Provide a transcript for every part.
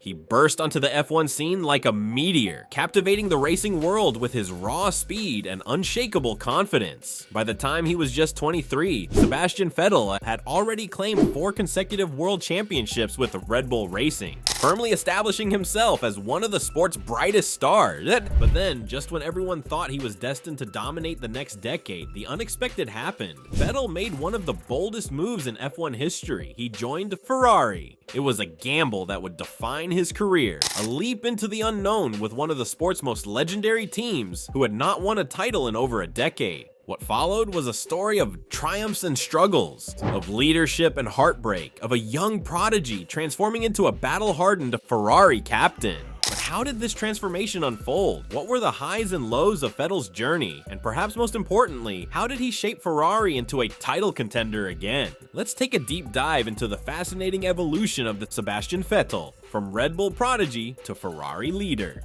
He burst onto the F1 scene like a meteor, captivating the racing world with his raw speed and unshakable confidence. By the time he was just 23, Sebastian Vettel had already claimed 4 consecutive world championships with Red Bull Racing, firmly establishing himself as one of the sport's brightest stars. But then, just when everyone thought he was destined to dominate the next decade, the unexpected happened. Vettel made one of the boldest moves in F1 history. He joined Ferrari. It was a gamble that would define his career, a leap into the unknown with one of the sport's most legendary teams who had not won a title in over a decade. What followed was a story of triumphs and struggles, of leadership and heartbreak, of a young prodigy transforming into a battle-hardened Ferrari captain. But how did this transformation unfold? What were the highs and lows of Vettel's journey? And perhaps most importantly, how did he shape Ferrari into a title contender again? Let's take a deep dive into the fascinating evolution of the Sebastian Vettel, from Red Bull prodigy to Ferrari leader.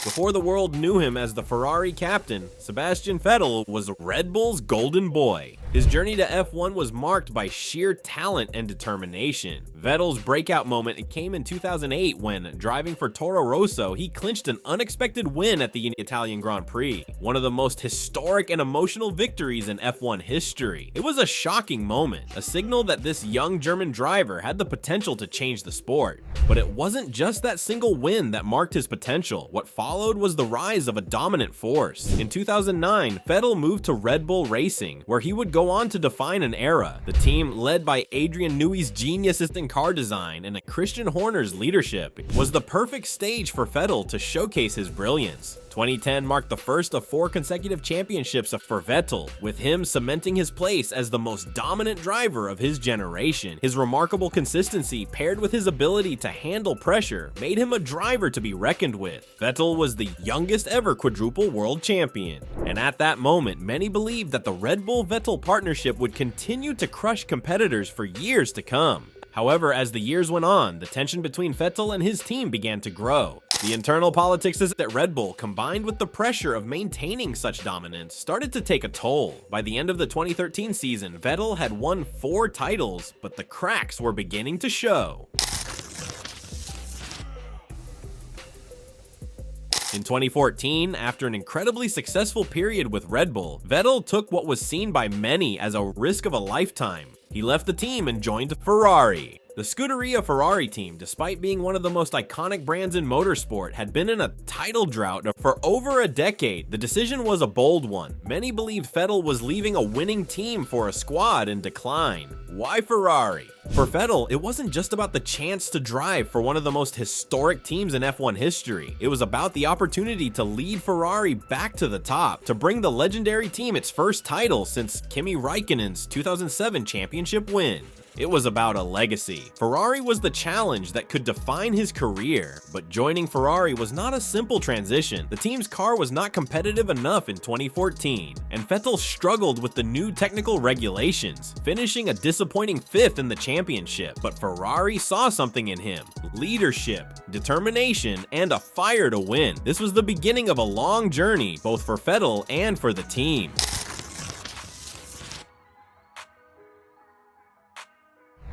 Before the world knew him as the Ferrari captain, Sebastian Vettel was Red Bull's golden boy. His journey to F1 was marked by sheer talent and determination. Vettel's breakout moment came in 2008 when, driving for Toro Rosso, he clinched an unexpected win at the Italian Grand Prix, one of the most historic and emotional victories in F1 history. It was a shocking moment, a signal that this young German driver had the potential to change the sport. But it wasn't just that single win that marked his potential. What followed was the rise of a dominant force. In 2009, Vettel moved to Red Bull Racing, where he would go on to define an era. The team, led by Adrian Newey's genius in car design and Christian Horner's leadership, was the perfect stage for Vettel to showcase his brilliance. 2010 marked the first of 4 consecutive championships for Vettel, with him cementing his place as the most dominant driver of his generation. His remarkable consistency, paired with his ability to handle pressure, made him a driver to be reckoned with. Vettel was the youngest ever quadruple world champion, and at that moment, many believed that the Red Bull-Vettel partnership would continue to crush competitors for years to come. However, as the years went on, the tension between Vettel and his team began to grow. The internal politics at Red Bull, combined with the pressure of maintaining such dominance, started to take a toll. By the end of the 2013 season, Vettel had won 4 titles, but the cracks were beginning to show. In 2014, after an incredibly successful period with Red Bull, Vettel took what was seen by many as a risk of a lifetime. He left the team and joined Ferrari. The Scuderia Ferrari team, despite being one of the most iconic brands in motorsport, had been in a title drought for over a decade. The decision was a bold one. Many believed Vettel was leaving a winning team for a squad in decline. Why Ferrari? For Vettel, it wasn't just about the chance to drive for one of the most historic teams in F1 history. It was about the opportunity to lead Ferrari back to the top, to bring the legendary team its first title since Kimi Räikkönen's 2007 championship win. It was about a legacy. Ferrari was the challenge that could define his career, but joining Ferrari was not a simple transition. The team's car was not competitive enough in 2014, and Vettel struggled with the new technical regulations, finishing a disappointing 5th in the championship. But Ferrari saw something in him: leadership, determination, and a fire to win. This was the beginning of a long journey, both for Vettel and for the team.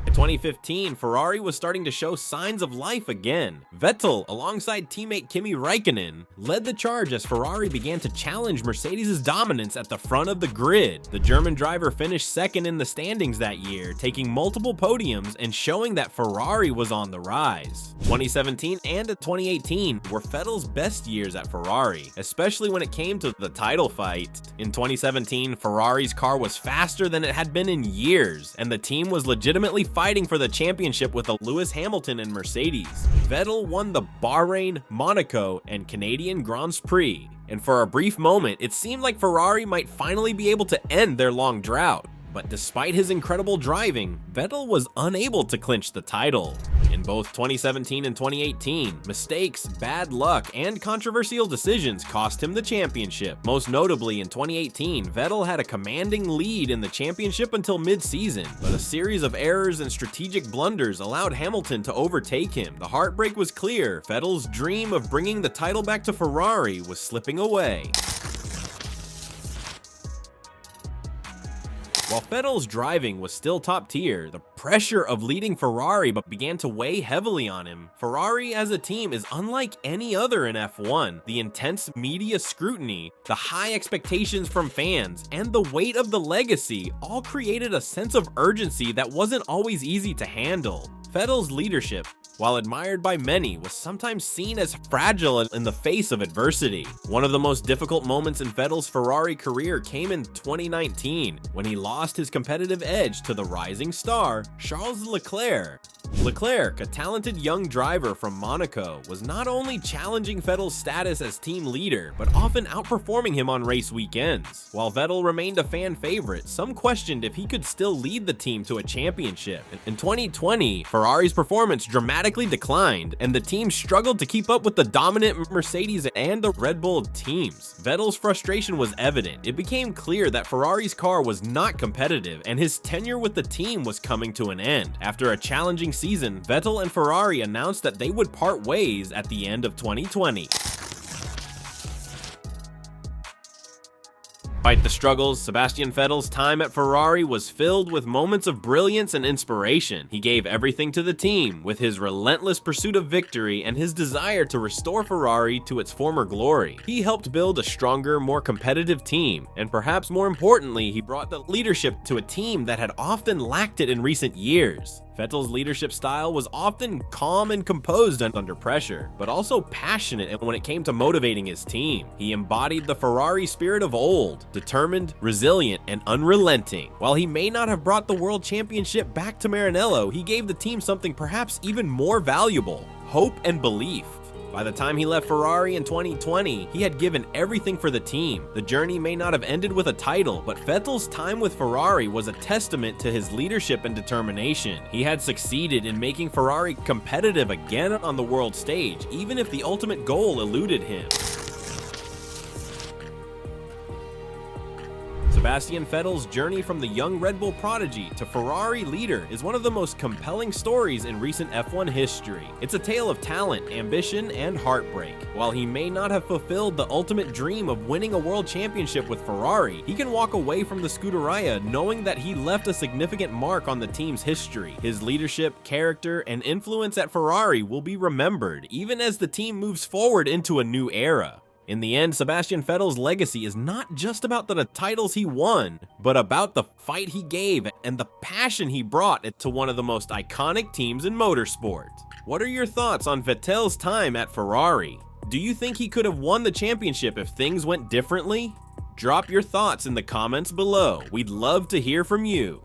In 2015, Ferrari was starting to show signs of life again. Vettel, alongside teammate Kimi Räikkönen, led the charge as Ferrari began to challenge Mercedes' dominance at the front of the grid. The German driver finished second in the standings that year, taking multiple podiums and showing that Ferrari was on the rise. 2017 and 2018 were Vettel's best years at Ferrari, especially when it came to the title fight. In 2017, Ferrari's car was faster than it had been in years, and the team was legitimately fighting for the championship with Lewis Hamilton and Mercedes. Vettel won the Bahrain, Monaco, and Canadian Grands Prix, and for a brief moment, it seemed like Ferrari might finally be able to end their long drought. But despite his incredible driving, Vettel was unable to clinch the title. In both 2017 and 2018, mistakes, bad luck, and controversial decisions cost him the championship. Most notably, in 2018, Vettel had a commanding lead in the championship until mid-season, but a series of errors and strategic blunders allowed Hamilton to overtake him. The heartbreak was clear. Vettel's dream of bringing the title back to Ferrari was slipping away. While Vettel's driving was still top tier, the pressure of leading Ferrari began to weigh heavily on him. Ferrari as a team is unlike any other in F1. The intense media scrutiny, the high expectations from fans, and the weight of the legacy all created a sense of urgency that wasn't always easy to handle. Vettel's leadership, while admired by many, was sometimes seen as fragile in the face of adversity. One of the most difficult moments in Vettel's Ferrari career came in 2019, when he lost his competitive edge to the rising star, Charles Leclerc. Leclerc, a talented young driver from Monaco, was not only challenging Vettel's status as team leader, but often outperforming him on race weekends. While Vettel remained a fan favorite, some questioned if he could still lead the team to a championship. In 2020, Ferrari's performance dramatically declined, and the team struggled to keep up with the dominant Mercedes and the Red Bull teams. Vettel's frustration was evident. It became clear that Ferrari's car was not competitive, and his tenure with the team was coming to an end. After a challenging season, Vettel and Ferrari announced that they would part ways at the end of 2020. Despite the struggles, Sebastian Vettel's time at Ferrari was filled with moments of brilliance and inspiration. He gave everything to the team, with his relentless pursuit of victory and his desire to restore Ferrari to its former glory. He helped build a stronger, more competitive team, and perhaps more importantly, he brought the leadership to a team that had often lacked it in recent years. Vettel's leadership style was often calm and composed under pressure, but also passionate when it came to motivating his team. He embodied the Ferrari spirit of old, determined, resilient, and unrelenting. While he may not have brought the world championship back to Maranello, he gave the team something perhaps even more valuable: hope and belief. By the time he left Ferrari in 2020, he had given everything for the team. The journey may not have ended with a title, but Vettel's time with Ferrari was a testament to his leadership and determination. He had succeeded in making Ferrari competitive again on the world stage, even if the ultimate goal eluded him. Sebastian Vettel's journey from the young Red Bull prodigy to Ferrari leader is one of the most compelling stories in recent F1 history. It's a tale of talent, ambition, and heartbreak. While he may not have fulfilled the ultimate dream of winning a world championship with Ferrari, he can walk away from the Scuderia knowing that he left a significant mark on the team's history. His leadership, character, and influence at Ferrari will be remembered, even as the team moves forward into a new era. In the end, Sebastian Vettel's legacy is not just about the titles he won, but about the fight he gave and the passion he brought to one of the most iconic teams in motorsport. What are your thoughts on Vettel's time at Ferrari? Do you think he could have won the championship if things went differently? Drop your thoughts in the comments below. We'd love to hear from you.